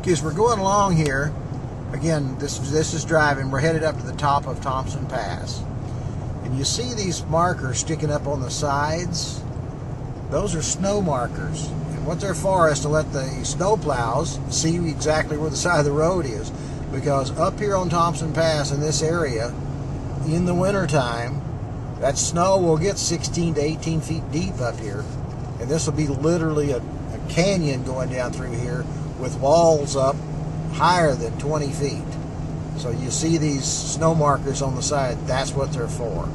As we're going along here, again, this is driving. We're headed up to the top of Thompson Pass. And you see these markers sticking up on the sides? Those are snow markers. And what they're for is to let the snow plows see exactly where the side of the road is. Because up here on Thompson Pass in this area, in the wintertime, that snow will get 16 to 18 feet deep up here. And this will be literally a canyon going down through here with walls up higher than 20 feet. So you see these snow markers on the side, that's what they're for.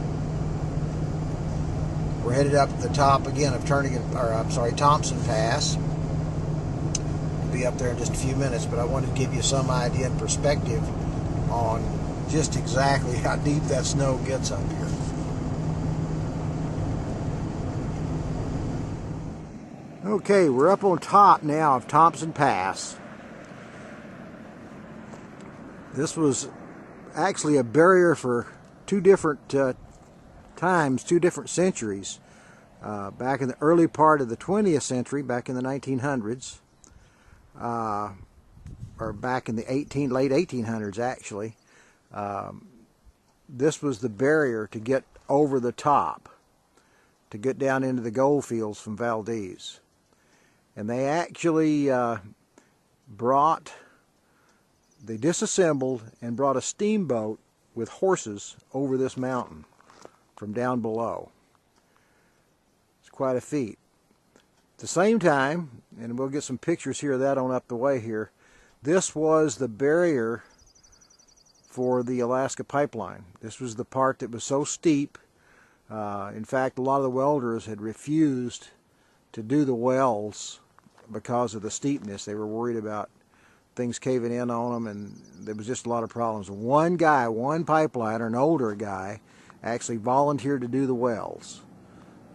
We're headed up at the top again of Thompson Pass. We'll be up there in just a few minutes, but I wanted to give you some idea and perspective on just exactly how deep that snow gets up here. Okay, we're up on top now of Thompson Pass. This was actually a barrier for two different times, two different centuries. Back in the early part of the 20th century, back in the 1900s, or back in the late 1800s actually, this was the barrier to get over the top, to get down into the gold fields from Valdez. And they actually they disassembled and brought a steamboat with horses over this mountain from down below. It's quite a feat. At the same time, and we'll get some pictures here of that on up the way here, this was the barrier for the Alaska pipeline. This was the part that was so steep. In fact, a lot of the welders had refused to do the wells because of the steepness. They were worried about things caving in on them, and there was just a lot of problems. One guy, one pipeliner, an older guy, actually volunteered to do the wells,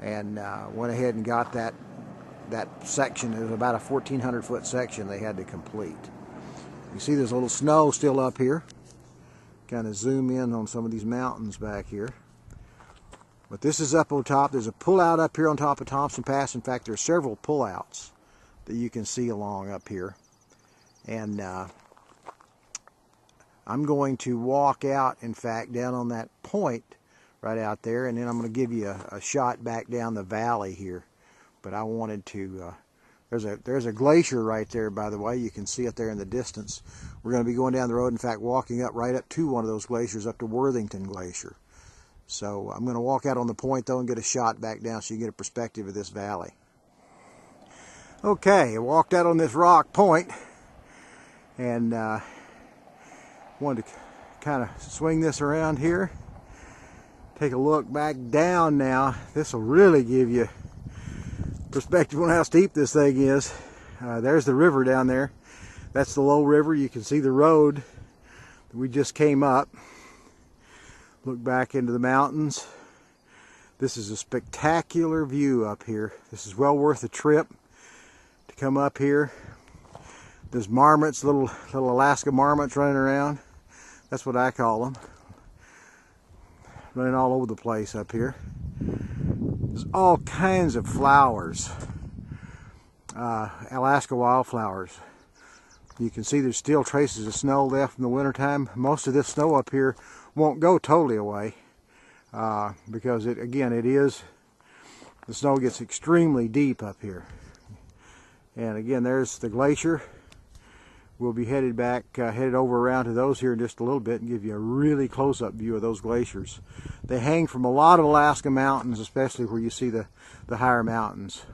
and went ahead and got that section. It was about a 1,400-foot section they had to complete. You see there's a little snow still up here. Kind of zoom in on some of these mountains back here. But this is up on top. There's a pullout up here on top of Thompson Pass. In fact, there are several pullouts that you can see along up here. And I'm going to walk out, in fact, down on that point right out there, and then I'm going to give you a shot back down the valley here. But I wanted to, there's a glacier right there, by the way. You can see it there in the distance. We're going to be going down the road, in fact, walking up right up to one of those glaciers, up to Worthington Glacier. So I'm going to walk out on the point, though, and get a shot back down so you get a perspective of this valley. Okay, I walked out on this rock point, and wanted to kind of swing this around here. Take a look back down now. This will really give you perspective on how steep this thing is. There's the river down there. That's the low river. You can see the road that we just came up. Look back into the mountains. This is a spectacular view up here. This is well worth the trip to come up here. There's marmots, little Alaska marmots running around. That's what I call them. Running all over the place up here. There's all kinds of flowers. Alaska wildflowers. You can see there's still traces of snow left from the wintertime. Most of this snow up here won't go totally away because the snow gets extremely deep up here. And again, there's the glacier. We'll be headed over around to those here in just a little bit and give you a really close-up view of those glaciers. They hang from a lot of Alaska mountains, especially where you see the higher mountains.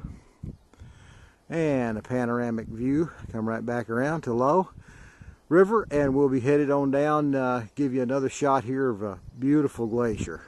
And a panoramic view. Come right back around to Low River, and we'll be headed on down, give you another shot here of a beautiful glacier.